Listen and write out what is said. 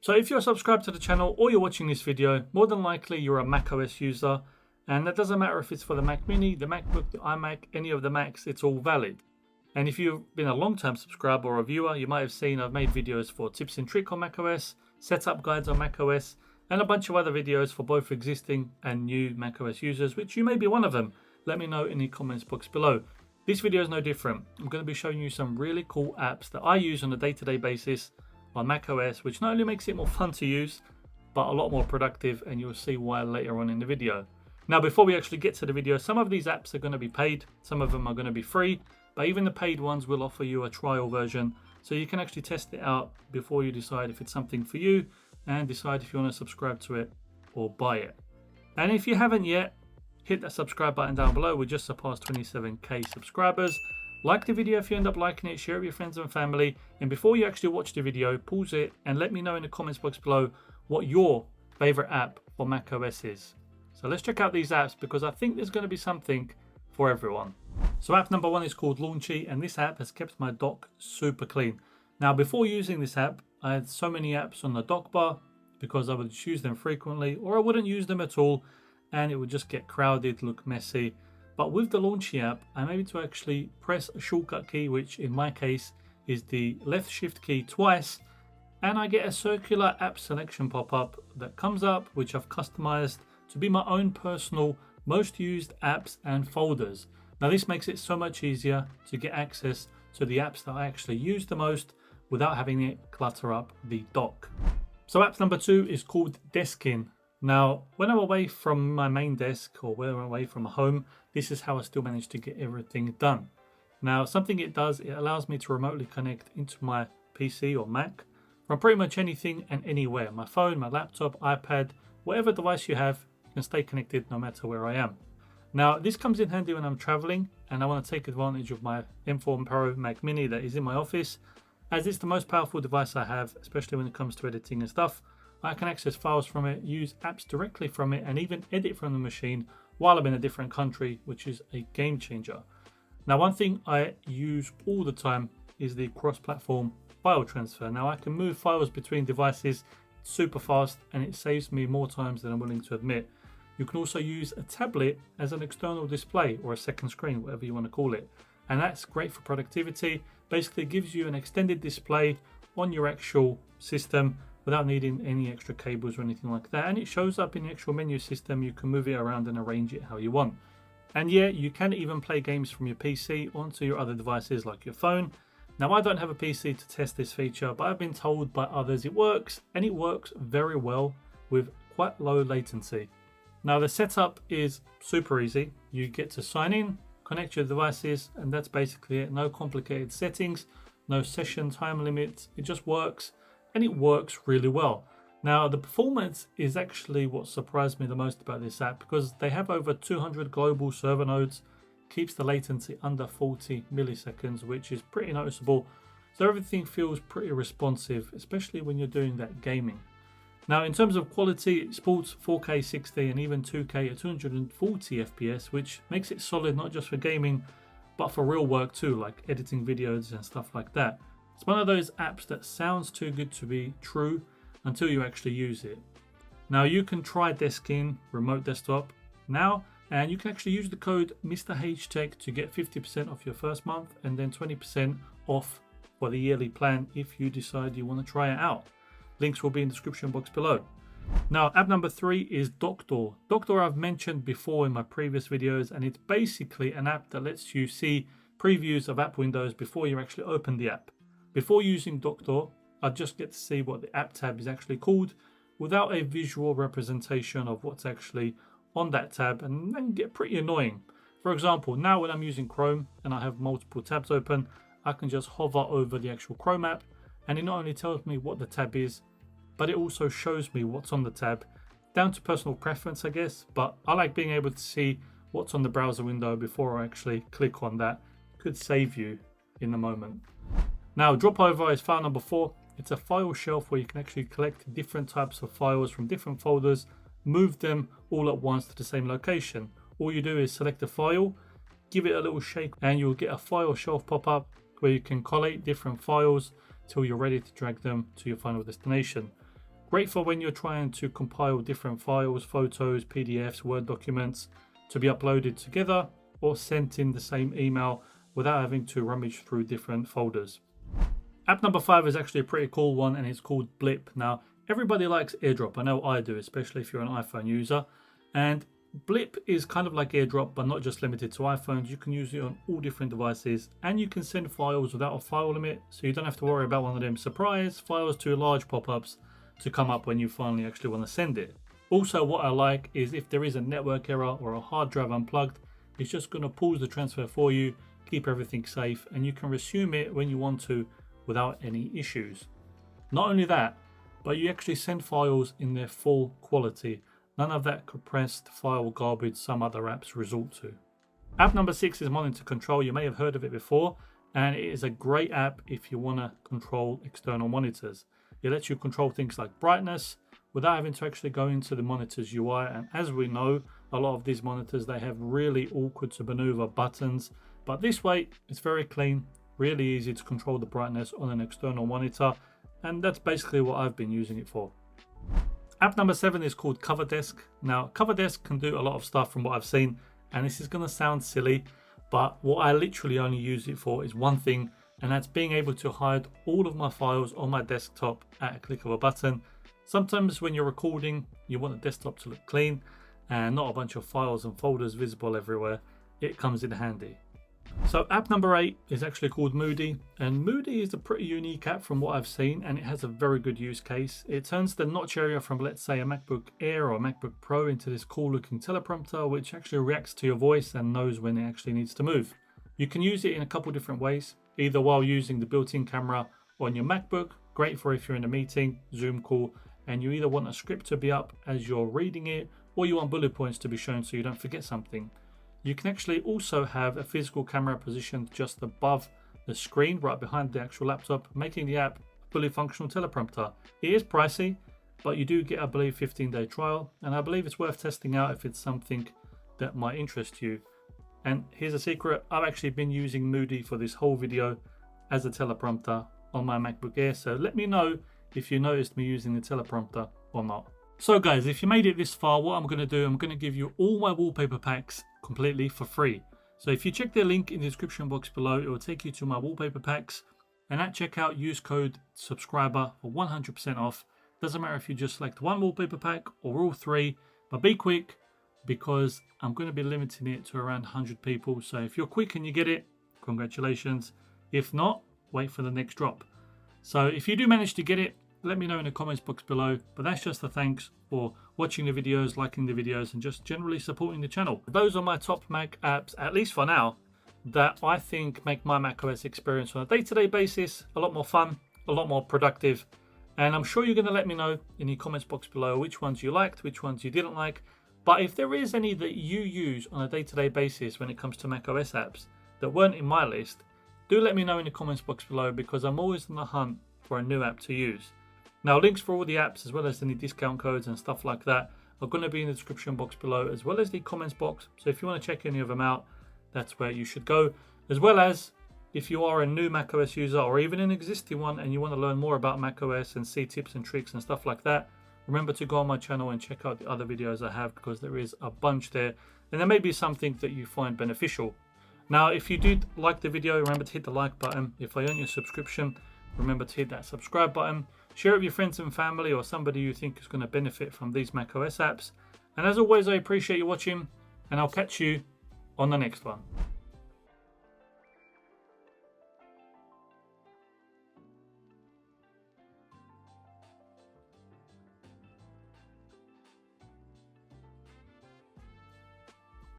So if you're subscribed to the channel or you're watching this video, more than likely you're a macOS user, and that doesn't matter if it's for the Mac Mini, the MacBook, the iMac, any of the Macs, it's all valid. And if you've been a long-term subscriber or a viewer, you might have seen I've made videos for tips and tricks on macOS, setup guides on macOS, and a bunch of other videos for both existing and new macOS users, which you may be one of them. Let me know in the comments box below. This video is no different. I'm going to be showing you some really cool apps that I use on a day-to-day basis on macOS, which not only makes it more fun to use, but a lot more productive, and you'll see why later on in the video. Now, before we actually get to the video, some of these apps are going to be paid, some of them are going to be free, but even the paid ones will offer you a trial version, so you can actually test it out before you decide if it's something for you and decide if you want to subscribe to it or buy it. And if you haven't yet, hit that subscribe button down below. We just surpassed 27k subscribers. Like the video if you end up liking it, share it with your friends and family, and before you actually watch the video, pause it and let me know in the comments box below what your favorite app for macOS is. So let's check out these apps, because I think there's going to be something for everyone. So app number one is called Launchy, and this app has kept my dock super clean. Now, before using this app, I had so many apps on the dock bar because I would just use them frequently, or I wouldn't use them at all, and it would just get crowded, look messy. But with the Launchy app, I'm able to actually press a shortcut key, which in my case is the left shift key twice, and I get a circular app selection pop-up that comes up, which I've customized to be my own personal most used apps and folders. Now, this makes it so much easier to get access to the apps that I actually use the most without having it clutter up the dock. So app number two is called DeskIn. Now, when I'm away from my main desk or when I'm away from home, this is how I still manage to get everything done. Now, something it does, it allows me to remotely connect into my PC or Mac from pretty much anything and anywhere. My phone, my laptop, iPad, whatever device you have, you can stay connected no matter where I am. Now, this comes in handy when I'm traveling and I want to take advantage of my M4 Pro Mac Mini that is in my office, as it's the most powerful device I have, especially when it comes to editing and stuff. I can access files from it, use apps directly from it, and even edit from the machine while I'm in a different country, which is a game changer. Now, one thing I use all the time is the cross-platform file transfer. Now, I can move files between devices super fast, and it saves me more times than I'm willing to admit. You can also use a tablet as an external display, or a second screen, whatever you want to call it. And that's great for productivity. Basically, it gives you an extended display on your actual system without needing any extra cables or anything like that. And it shows up in the actual menu system. You can move it around and arrange it how you want. And yeah, you can even play games from your PC onto your other devices like your phone. Now, I don't have a PC to test this feature, but I've been told by others it works, and it works very well with quite low latency. Now, the setup is super easy. You get to sign in, connect your devices, and that's basically it. No complicated settings, no session time limits. It just works, and it works really well. Now, the performance is actually what surprised me the most about this app, because they have over 200 global server nodes, keeps the latency under 40 milliseconds, which is pretty noticeable. So everything feels pretty responsive, especially when you're doing that gaming. Now, in terms of quality, it supports 4K 60 and even 2K at 240 FPS, which makes it solid not just for gaming, but for real work too, like editing videos and stuff like that. It's one of those apps that sounds too good to be true until you actually use it. Now, you can try DeskIn remote desktop now, and you can actually use the code MrHTech to get 50% off your first month and then 20% off for the yearly plan if you decide you want to try it out. Links will be in the description box below. Now, app number three is Doctor. Doctor I've mentioned before in my previous videos, and it's basically an app that lets you see previews of app windows before you actually open the app. Before using Doctor, I just get to see what the app tab is actually called without a visual representation of what's actually on that tab, and then get pretty annoying. For example, now when I'm using Chrome and I have multiple tabs open, I can just hover over the actual Chrome app, and it not only tells me what the tab is, but it also shows me what's on the tab. Down to personal preference, I guess, but I like being able to see what's on the browser window before I actually click on that. Could save you in the moment. Now, Dropover is file number 4. It's a file shelf where you can actually collect different types of files from different folders, move them all at once to the same location. All you do is select a file, give it a little shake, and you'll get a file shelf pop up where you can collate different files till you're ready to drag them to your final destination. Great for when you're trying to compile different files, photos, PDFs, Word documents to be uploaded together or sent in the same email without having to rummage through different folders. App number 5 is actually a pretty cool one, and it's called Blip. Now, everybody likes AirDrop. I know I do, especially if you're an iPhone user. And Blip is kind of like AirDrop, but not just limited to iPhones. You can use it on all different devices, and you can send files without a file limit, so you don't have to worry about one of them surprise files too large pop-ups to come up when you finally actually want to send it. Also, what I like is if there is a network error or a hard drive unplugged, it's just going to pause the transfer for you, keep everything safe, and you can resume it when you want to without any issues. Not only that, but you actually send files in their full quality. None of that compressed file garbage some other apps resort to. App number 6 is Monitor Control. You may have heard of it before, and it is a great app if you want to control external monitors. It lets you control things like brightness without having to actually go into the monitor's UI. And as we know, a lot of these monitors, they have really awkward to maneuver buttons, but this way it's very clean, really easy to control the brightness on an external monitor, and that's basically what I've been using it for. App number 7 is called Cover Desk. Now, Cover Desk can do a lot of stuff from what I've seen, and this is going to sound silly, but what I literally only use it for is one thing, and that's being able to hide all of my files on my desktop at a click of a button. Sometimes when you're recording, you want the desktop to look clean and not a bunch of files and folders visible everywhere. It comes in handy. So app number 8 is actually called Moody, and Moody is a pretty unique app from what I've seen, and it has a very good use case. It turns the notch area from, let's say, a MacBook Air or a MacBook Pro into this cool looking teleprompter which actually reacts to your voice and knows when it actually needs to move. You can use it in a couple different ways, either while using the built-in camera on your MacBook, great for if you're in a meeting, Zoom call, and you either want a script to be up as you're reading it, or you want bullet points to be shown so you don't forget something. You can actually also have a physical camera positioned just above the screen, right behind the actual laptop, making the app a fully functional teleprompter. It is pricey, but you do get, I believe, 15-day trial, and I believe it's worth testing out if it's something that might interest you. And here's a secret, I've actually been using Moody for this whole video as a teleprompter on my MacBook Air, so let me know if you noticed me using the teleprompter or not. So guys, if you made it this far, what I'm going to do, I'm going to give you all my wallpaper packs completely for free. So if you check the link in the description box below, it will take you to my wallpaper packs, and at checkout use code subscriber for 100% off. Doesn't matter if you just select one wallpaper pack or all 3, but be quick because I'm going to be limiting it to around 100 people. So if you're quick and you get it, congratulations. If not, wait for the next drop. So if you do manage to get it, let me know in the comments box below. But that's just a thanks for watching the videos, liking the videos, and just generally supporting the channel. Those are my top Mac apps, at least for now, that I think make my macOS experience on a day-to-day basis a lot more fun, a lot more productive. And I'm sure you're going to let me know in the comments box below which ones you liked, which ones you didn't like. But if there is any that you use on a day-to-day basis when it comes to macOS apps that weren't in my list, do let me know in the comments box below, because I'm always on the hunt for a new app to use. Now, links for all the apps as well as any discount codes and stuff like that are going to be in the description box below, as well as the comments box. So if you want to check any of them out, that's where you should go. As well as if you are a new macOS user or even an existing one and you want to learn more about macOS and see tips and tricks and stuff like that, remember to go on my channel and check out the other videos I have, because there is a bunch there and there may be something that you find beneficial. Now, if you did like the video, remember to hit the like button. If I earn your subscription, remember to hit that subscribe button. Share it with your friends and family or somebody you think is going to benefit from these macOS apps. And as always, I appreciate you watching, and I'll catch you on the next one.